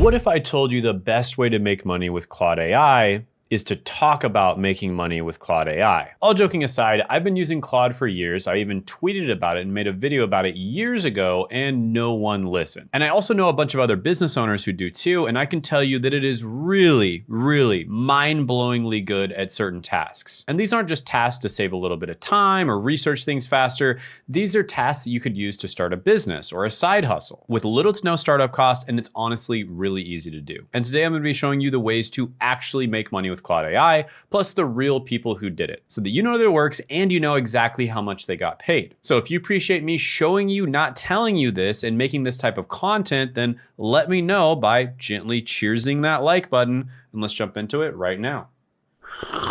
What if I told you the best way to make money with Claude AI is to talk about making money with Claude AI? All joking aside, I've been using Claude for years. I even tweeted about it and made a video about it years ago, and no one listened. And I also know a bunch of other business owners who do too, and I can tell you that it is really, really mind-blowingly good at certain tasks. And these aren't just tasks to save a little bit of time or research things faster. These are tasks that you could use to start a business or a side hustle with little to no startup cost, and it's honestly really easy to do. And today I'm gonna be showing you the ways to actually make money with Claude AI, plus the real people who did it, so that you know that it works and you know exactly how much they got paid. So if you appreciate me showing you, not telling you this, and making this type of content, then let me know by gently cheersing that like button, and let's jump into it right now.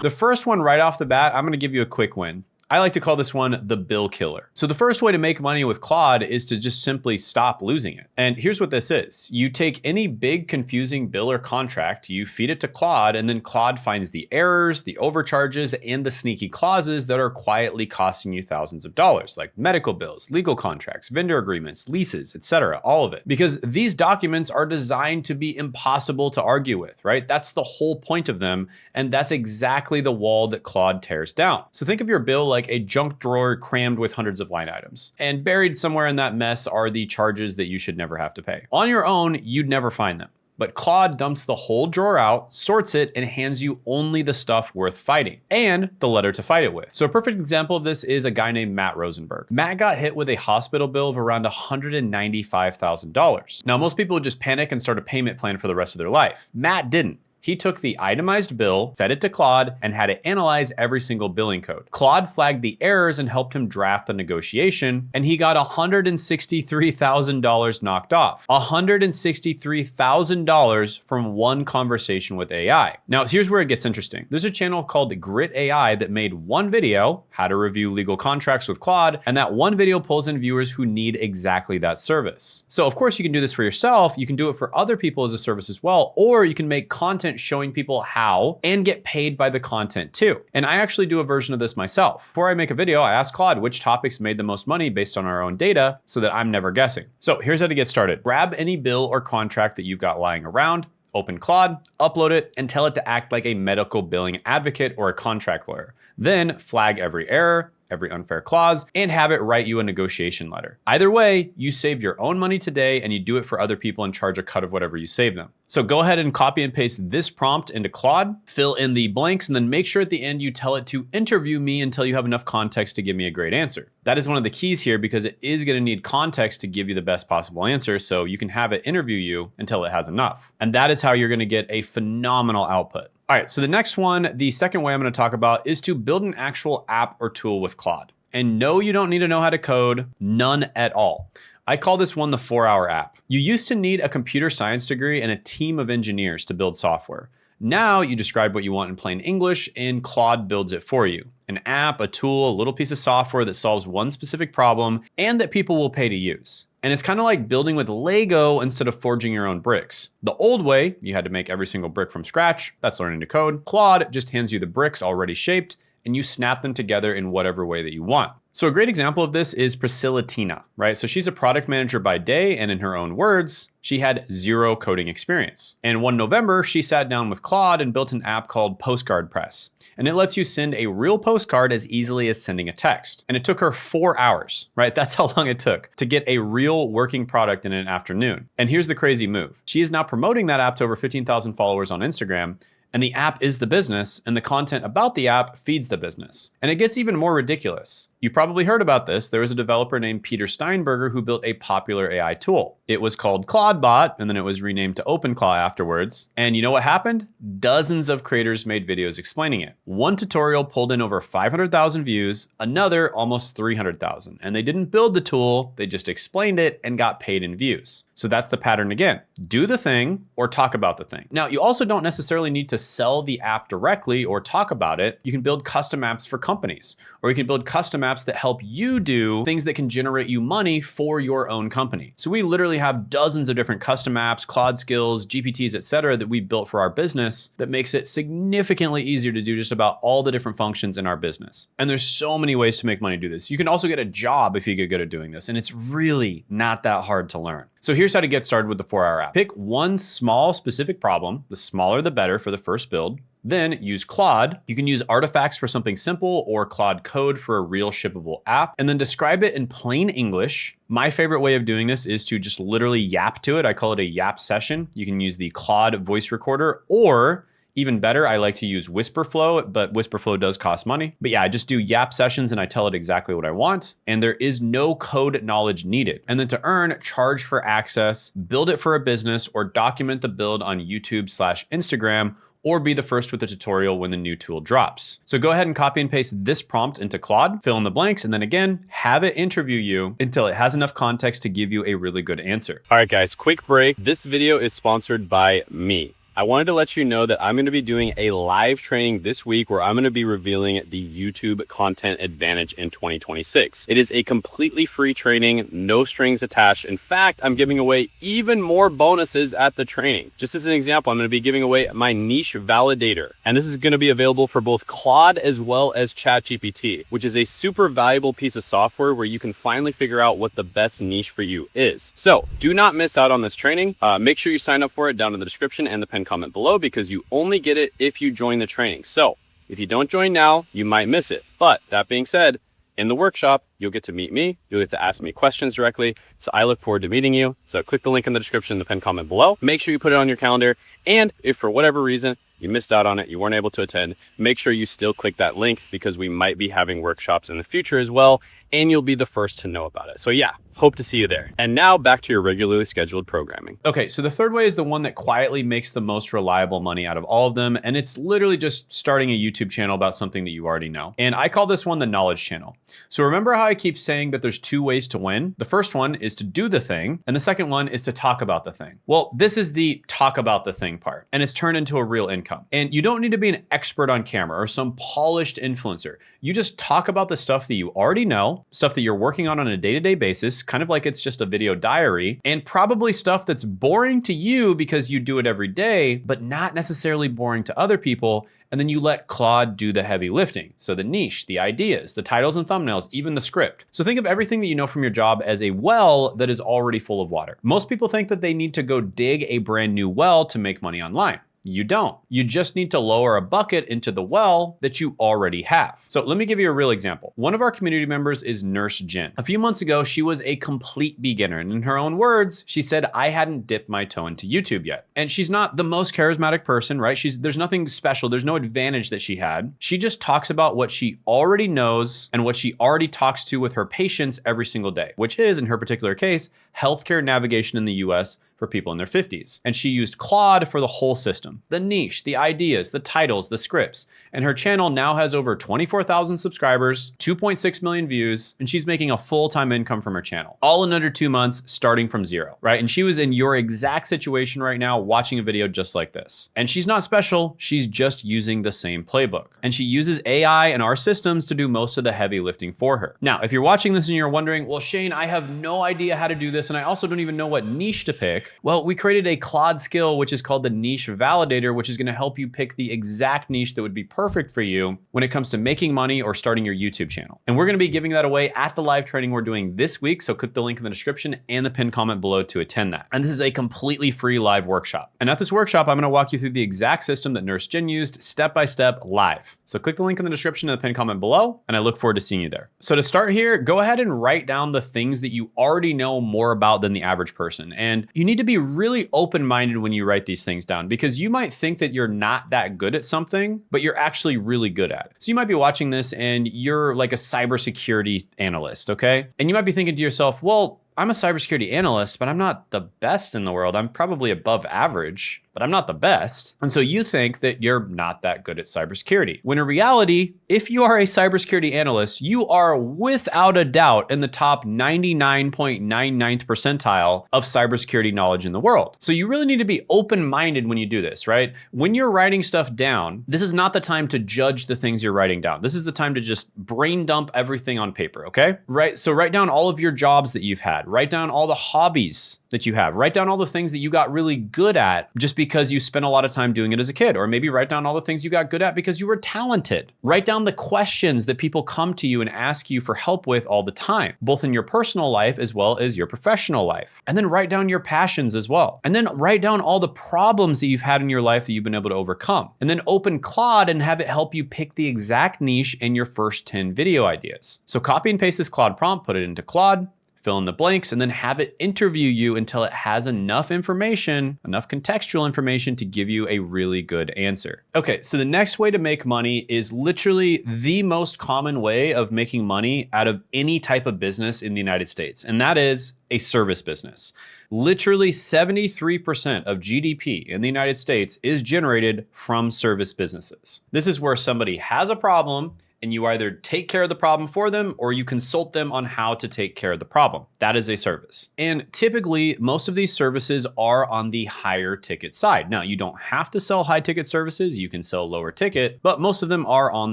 The first one right off the bat, I'm gonna give you a quick win. I like to call this one the bill killer. So the first way to make money with Claude is to just simply stop losing it. And here's what this is. You take any big confusing bill or contract, you feed it to Claude, and then Claude finds the errors, the overcharges, and the sneaky clauses that are quietly costing you thousands of dollars, like medical bills, legal contracts, vendor agreements, leases, etc., all of it. Because these documents are designed to be impossible to argue with, right? That's the whole point of them, and that's exactly the wall that Claude tears down. So think of your bill like a junk drawer crammed with hundreds of line items. And buried somewhere in that mess are the charges that you should never have to pay. On your own, you'd never find them. But Claude dumps the whole drawer out, sorts it, and hands you only the stuff worth fighting, and the letter to fight it with. So a perfect example of this is a guy named Matt Rosenberg. Matt got hit with a hospital bill of around $195,000. Now, most people would just panic and start a payment plan for the rest of their life. Matt didn't. He took the itemized bill, fed it to Claude, and had it analyze every single billing code. Claude flagged the errors and helped him draft the negotiation, and he got $163,000 knocked off. $163,000 from one conversation with AI. Now, here's where it gets interesting. There's a channel called Grit AI that made one video, how to review legal contracts with Claude, and that one video pulls in viewers who need exactly that service. So of course you can do this for yourself, you can do it for other people as a service as well, or you can make content showing people how and get paid by the content too. And I actually do a version of this myself. Before I make a video, I ask Claude which topics made the most money based on our own data so that I'm never guessing. So here's how to get started. Grab any bill or contract that you've got lying around, open Claude, upload it, and tell it to act like a medical billing advocate or a contract lawyer. Then flag every error, every unfair clause, and have it write you a negotiation letter. Either way, you save your own money today and you do it for other people and charge a cut of whatever you save them. So go ahead and copy and paste this prompt into Claude, fill in the blanks, and then make sure at the end you tell it to interview me until you have enough context to give me a great answer. That is one of the keys here because it is gonna need context to give you the best possible answer, so you can have it interview you until it has enough. And that is how you're gonna get a phenomenal output. All right, so the next one, the second way I'm gonna talk about is to build an actual app or tool with Claude. And no, you don't need to know how to code, none at all. I call this one the 4-hour app. You used to need a computer science degree and a team of engineers to build software. Now you describe what you want in plain English and Claude builds it for you. An app, a tool, a little piece of software that solves one specific problem and that people will pay to use. And it's kind of like building with Lego instead of forging your own bricks. The old way, you had to make every single brick from scratch. That's learning to code. Claude just hands you the bricks already shaped and you snap them together in whatever way that you want. So a great example of this is Priscilla Tina, right? So she's a product manager by day, and in her own words, she had zero coding experience. And one November, she sat down with Claude and built an app called Postcard Press. And it lets you send a real postcard as easily as sending a text. And it took her 4 hours, right? That's how long it took to get a real working product in an afternoon. And here's the crazy move. She is now promoting that app to over 15,000 followers on Instagram. And the app is the business, and the content about the app feeds the business. And it gets even more ridiculous. You probably heard about this. There was a developer named Peter Steinberger who built a popular AI tool. It was called ClaudeBot, and then it was renamed to OpenClaw afterwards. And you know what happened? Dozens of creators made videos explaining it. One tutorial pulled in over 500,000 views, another almost 300,000. And they didn't build the tool, they just explained it and got paid in views. So that's the pattern again. Do the thing or talk about the thing. Now, you also don't necessarily need to sell the app directly or talk about it. You can build custom apps for companies, or you can build custom apps that help you do things that can generate you money for your own company. So we literally have dozens of different custom apps, Claude skills, GPTs, etc., that we built for our business that makes it significantly easier to do just about all the different functions in our business. And there's so many ways to make money do this. You can also get a job if you get good at doing this, and it's really not that hard to learn. So here's how to get started with the 4-Hour App. Pick one small specific problem, the smaller the better for the first build. Then use Claude. You can use artifacts for something simple or Claude code for a real shippable app, and then describe it in plain English. My favorite way of doing this is to just literally yap to it. I call it a yap session. You can use the Claude voice recorder, or even better, I like to use Whisperflow, but Whisperflow does cost money. But yeah, I just do yap sessions and I tell it exactly what I want. And there is no code knowledge needed. And then to earn, charge for access, build it for a business, or document the build on YouTube/Instagram, or be the first with a tutorial when the new tool drops. So go ahead and copy and paste this prompt into Claude, fill in the blanks, and then again, have it interview you until it has enough context to give you a really good answer. All right, guys, quick break. This video is sponsored by me. I wanted to let you know that I'm going to be doing a live training this week where I'm going to be revealing the YouTube content advantage in 2026. It is a completely free training, no strings attached. In fact, I'm giving away even more bonuses at the training. Just as an example, I'm going to be giving away my niche validator. And this is going to be available for both Claude as well as ChatGPT, which is a super valuable piece of software where you can finally figure out what the best niche for you is. So do not miss out on this training. Make sure you sign up for it down in the description and the pinned comment below, because you only get it if you join the training. So if you don't join now, you might miss it. But that being said, in the workshop, you'll get to meet me. You'll get to ask me questions directly. So I look forward to meeting you. So click the link in the description in the pinned comment below. Make sure you put it on your calendar. And if for whatever reason you missed out on it, you weren't able to attend, make sure you still click that link, because we might be having workshops in the future as well, and you'll be the first to know about it. So yeah, hope to see you there. And now back to your regularly scheduled programming. Okay, so the third way is the one that quietly makes the most reliable money out of all of them, and it's literally just starting a YouTube channel about something that you already know. And I call this one the knowledge channel. So remember how I keep saying that there's two ways to win? The first one is to do the thing, and the second one is to talk about the thing. Well, this is the talk about the thing part, and it's turned into a real income. And you don't need to be an expert on camera or some polished influencer. You just talk about the stuff that you already know, stuff that you're working on a day-to-day basis, kind of like it's just a video diary, and probably stuff that's boring to you because you do it every day, but not necessarily boring to other people. And then you let Claude do the heavy lifting. So the niche, the ideas, the titles and thumbnails, even the script. So think of everything that you know from your job as a well that is already full of water. Most people think that they need to go dig a brand new well to make money online. You don't. You just need to lower a bucket into the well that you already have. So let me give you a real example. One of our community members is Nurse Jen. A few months ago, she was a complete beginner. And in her own words, she said, I hadn't dipped my toe into YouTube yet. And she's not the most charismatic person, right? There's nothing special. There's no advantage that she had. She just talks about what she already knows and what she already talks to with her patients every single day, which is, in her particular case, healthcare navigation in the US for people in their 50s. And she used Claude for the whole system, the niche, the ideas, the titles, the scripts. And her channel now has over 24,000 subscribers, 2.6 million views, and she's making a full-time income from her channel, all in under 2 months, starting from zero, right? And she was in your exact situation right now, watching a video just like this. And she's not special, she's just using the same playbook. And she uses AI and our systems to do most of the heavy lifting for her. Now, if you're watching this and you're wondering, well, Shane, I have no idea how to do this, and I also don't even know what niche to pick. Well, we created a Claude skill, which is called the niche validator, which is going to help you pick the exact niche that would be perfect for you when it comes to making money or starting your YouTube channel. And we're going to be giving that away at the live training we're doing this week. So click the link in the description and the pinned comment below to attend that. And this is a completely free live workshop. And at this workshop, I'm going to walk you through the exact system that Nurse Jen used step by step live. So click the link in the description and the pinned comment below, and I look forward to seeing you there. So to start here, go ahead and write down the things that you already know more about than the average person. And you need to be really open-minded when you write these things down, because you might think that you're not that good at something, but you're actually really good at it. So you might be watching this and you're like a cybersecurity analyst, okay? And you might be thinking to yourself, well, I'm a cybersecurity analyst, but I'm not the best in the world. I'm probably above average, but I'm not the best. And so you think that you're not that good at cybersecurity. When in reality, if you are a cybersecurity analyst, you are without a doubt in the top 99.99th percentile of cybersecurity knowledge in the world. So you really need to be open-minded when you do this, right? When you're writing stuff down, this is not the time to judge the things you're writing down. This is the time to just brain dump everything on paper, okay? Right? So write down all of your jobs that you've had. Write down all the hobbies that you have. Write down all the things that you got really good at just because you spent a lot of time doing it as a kid. Or maybe write down all the things you got good at because you were talented. Write down the questions that people come to you and ask you for help with all the time, both in your personal life as well as your professional life. And then write down your passions as well. And then write down all the problems that you've had in your life that you've been able to overcome. And then open Claude and have it help you pick the exact niche in your first 10 video ideas. So copy and paste this Claude prompt, put it into Claude, fill in the blanks, and then have it interview you until it has enough information, enough contextual information to give you a really good answer. Okay, so the next way to make money is literally the most common way of making money out of any type of business in the United States, and that is a service business. Literally 73% of GDP in the United States is generated from service businesses. This is where somebody has a problem and you either take care of the problem for them or you consult them on how to take care of the problem. That is a service. And typically, most of these services are on the higher ticket side. Now, you don't have to sell high ticket services. You can sell lower ticket, but most of them are on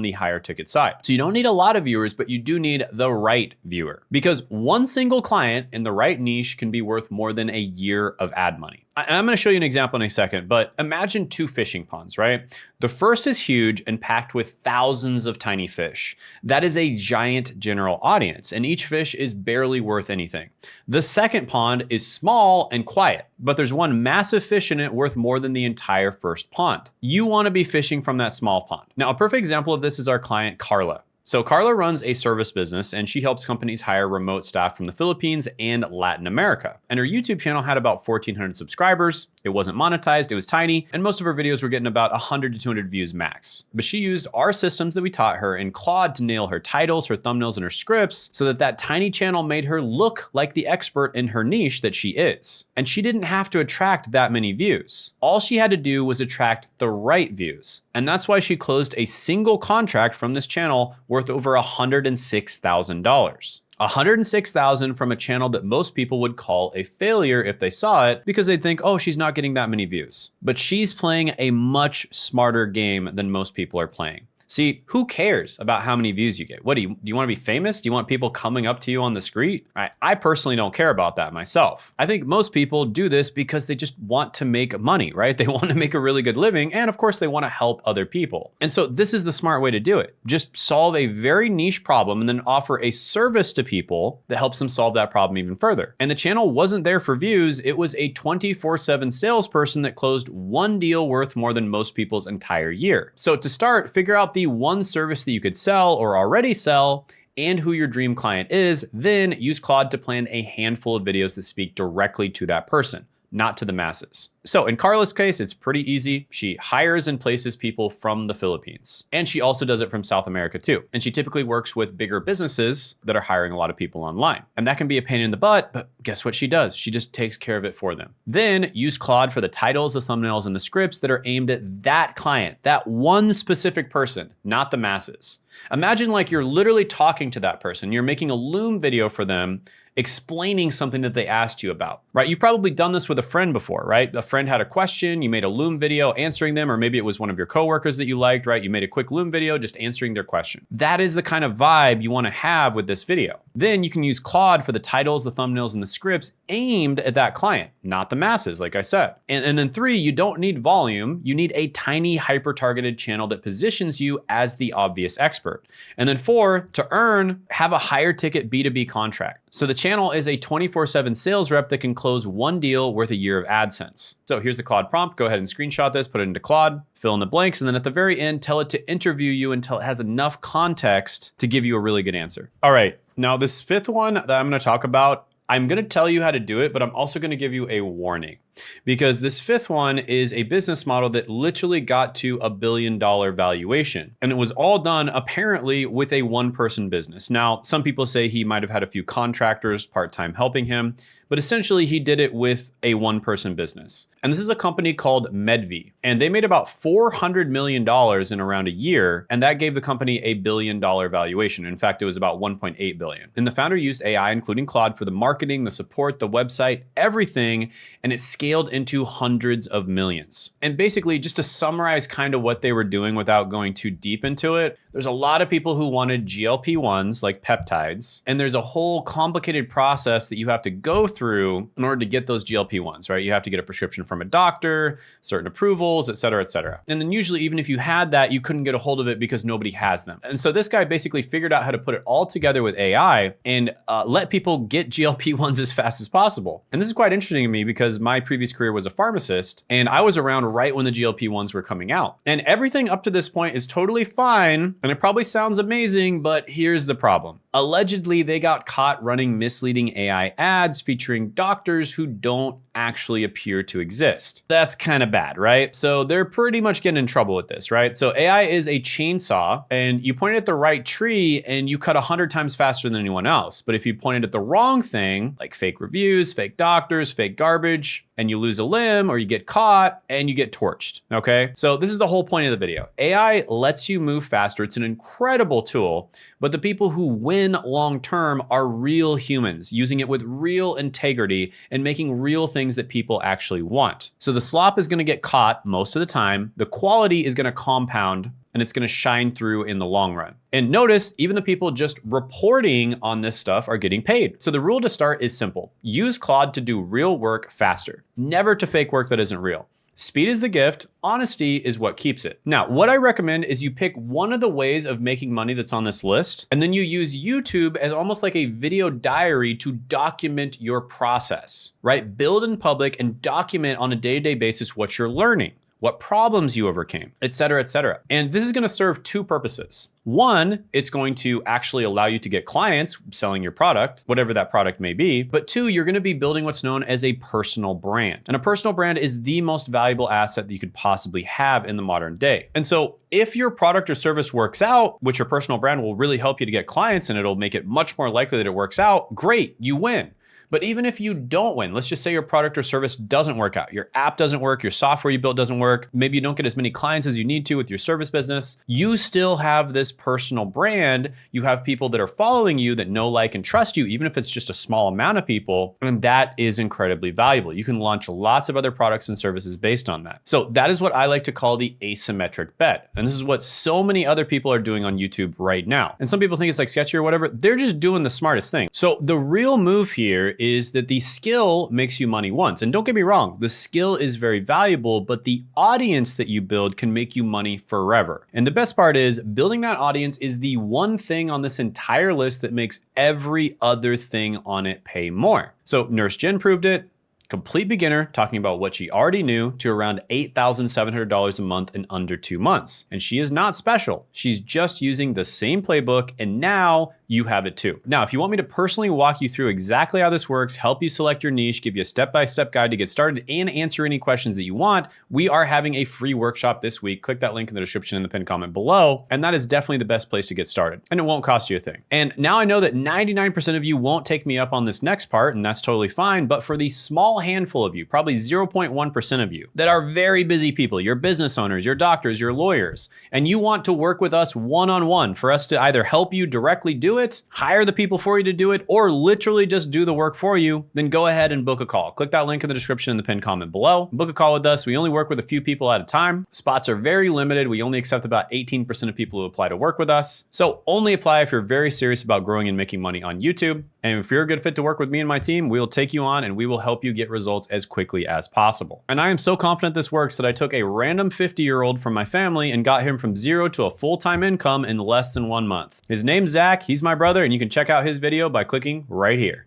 the higher ticket side. So you don't need a lot of viewers, but you do need the right viewer, because one single client in the right niche can be worth more than a year of ad money. And I'm gonna show you an example in a second, but imagine two fishing ponds, right? The first is huge and packed with thousands of tiny fish. That is a giant general audience, and each fish is barely worth anything. The second pond is small and quiet, but there's one massive fish in it worth more than the entire first pond. You wanna be fishing from that small pond. Now, a perfect example of this is our client, Carla. So Carla runs a service business and she helps companies hire remote staff from the Philippines and Latin America. And her YouTube channel had about 1,400 subscribers. It wasn't monetized, it was tiny, and most of her videos were getting about 100 to 200 views max. But she used our systems that we taught her in Claude to nail her titles, her thumbnails, and her scripts so that that tiny channel made her look like the expert in her niche that she is. And she didn't have to attract that many views. All she had to do was attract the right views. And that's why she closed a single contract from this channel worth over $106,000. $106,000 from a channel that most people would call a failure if they saw it, because they'd think, oh, she's not getting that many views. But she's playing a much smarter game than most people are playing. See, who cares about how many views you get? What do you want to be famous? Do you want people coming up to you on the street? I personally don't care about that myself. I think most people do this because they just want to make money, right? They want to make a really good living. And of course they want to help other people. And so this is the smart way to do it. Just solve a very niche problem and then offer a service to people that helps them solve that problem even further. And the channel wasn't there for views. It was a 24/7 salesperson that closed one deal worth more than most people's entire year. So to start, figure out the one service that you could sell or already sell and who your dream client is, then use Claude to plan a handful of videos that speak directly to that person, not to the masses. So in Carla's case, it's pretty easy. She hires and places people from the Philippines. And she also does it from South America too. And she typically works with bigger businesses that are hiring a lot of people online. And that can be a pain in the butt, but guess what she does? She just takes care of it for them. Then use Claude for the titles, the thumbnails, and the scripts that are aimed at that client, that one specific person, not the masses. Imagine like you're literally talking to that person. You're making a Loom video for them, explaining something that they asked you about, right? You've probably done this with a friend before, right? A friend had a question, you made a Loom video answering them, or maybe it was one of your coworkers that you liked, right? You made a quick Loom video just answering their question. That is the kind of vibe you want to have with this video. Then you can use Claude for the titles, the thumbnails, and the scripts aimed at that client, not the masses, like I said. And then 3, you don't need volume. You need a tiny hyper-targeted channel that positions you as the obvious expert. And then 4, to earn, have a higher ticket B2B contract. So the channel is a 24/7 sales rep that can close one deal worth a year of AdSense. So here's the Claude prompt. Go ahead and screenshot this, put it into Claude, fill in the blanks, and then at the very end, tell it to interview you until it has enough context to give you a really good answer. All right, now this 5th one that I'm gonna talk about, I'm gonna tell you how to do it, but I'm also gonna give you a warning. because this fifth one is a business model that literally got to $1 billion valuation. And it was all done apparently with a one-person business. Now, some people say he might have had a few contractors part-time helping him, but essentially he did it with a one-person business. And this is a company called Medvi, and they made about $400 million in around a year, and that gave the company a $1 billion valuation. In fact, it was about 1.8 billion. And the founder used AI, including Claude, for the marketing, the support, the website, everything, and it scaled into hundreds of millions. And basically, just to summarize kind of what they were doing without going too deep into it, there's a lot of people who wanted GLP-1s, like peptides, and there's a whole complicated process that you have to go through in order to get those GLP-1s, right? You have to get a prescription from a doctor, certain approvals, et cetera, et cetera. And then usually, even if you had that, you couldn't get a hold of it because nobody has them. And so this guy basically figured out how to put it all together with AI and let people get GLP-1s as fast as possible. And this is quite interesting to me because my previous career was a pharmacist, and I was around right when the GLP-1s were coming out. And everything up to this point is totally fine, and it probably sounds amazing, but here's the problem. Allegedly, they got caught running misleading AI ads featuring doctors who don't actually appear to exist. That's kind of bad, right? So they're pretty much getting in trouble with this, right? So AI is a chainsaw, and you point at the right tree and you cut 100 times faster than anyone else. But if you pointed at the wrong thing, like fake reviews, fake doctors, fake garbage, and you lose a limb or you get caught and you get torched, okay? So this is the whole point of the video. AI lets you move faster. It's an incredible tool, but the people who win long-term are real humans using it with real integrity and making real things that people actually want. So the slop is gonna get caught most of the time. The quality is gonna compound, and it's gonna shine through in the long run. And notice, even the people just reporting on this stuff are getting paid. So the rule to start is simple. Use Claude to do real work faster, never to fake work that isn't real. Speed is the gift, honesty is what keeps it. Now, what I recommend is you pick one of the ways of making money that's on this list, and then you use YouTube as almost like a video diary to document your process, right? Build in public and document on a day-to-day basis what you're learning, what problems you overcame, et cetera, et cetera. And this is gonna serve two purposes. One, it's going to actually allow you to get clients selling your product, whatever that product may be. But two, you're gonna be building what's known as a personal brand. And a personal brand is the most valuable asset that you could possibly have in the modern day. And so if your product or service works out, which your personal brand will really help you to get clients and it'll make it much more likely that it works out, great, you win. But even if you don't win, let's just say your product or service doesn't work out, your app doesn't work, your software you built doesn't work, maybe you don't get as many clients as you need to with your service business, you still have this personal brand. You have people that are following you that know, like, and trust you, even if it's just a small amount of people, and that is incredibly valuable. You can launch lots of other products and services based on that. So that is what I like to call the asymmetric bet. And this is what so many other people are doing on YouTube right now. And some people think it's like sketchy or whatever. They're just doing the smartest thing. So the real move here is that the skill makes you money once. And don't get me wrong, the skill is very valuable, but the audience that you build can make you money forever. And the best part is building that audience is the one thing on this entire list that makes every other thing on it pay more. So Nurse Jen proved it. Complete beginner, talking about what she already knew, to around $8,700 a month in under 2 months. And she is not special. She's just using the same playbook, and now you have it too. Now, if you want me to personally walk you through exactly how this works, help you select your niche, give you a step-by-step guide to get started, and answer any questions that you want, we are having a free workshop this week. Click that link in the description in the pinned comment below, and that is definitely the best place to get started. And it won't cost you a thing. And now I know that 99% of you won't take me up on this next part, and that's totally fine, but for the small handful of you, probably 0.1% of you, that are very busy people, you're business owners, you're doctors, you're lawyers, and you want to work with us one-on-one for us to either help you directly do it, hire the people for you to do it, or literally just do the work for you, then go ahead and book a call. Click that link in the description in the pinned comment below. Book a call with us. We only work with a few people at a time. Spots are very limited. We only accept about 18% of people who apply to work with us. So only apply if you're very serious about growing and making money on YouTube. And if you're a good fit to work with me and my team, we will take you on and we will help you get results as quickly as possible. And I am so confident this works that I took a random 50-year-old from my family and got him from zero to a full-time income in less than 1 month. His name's Zach. He's my brother, and you can check out his video by clicking right here.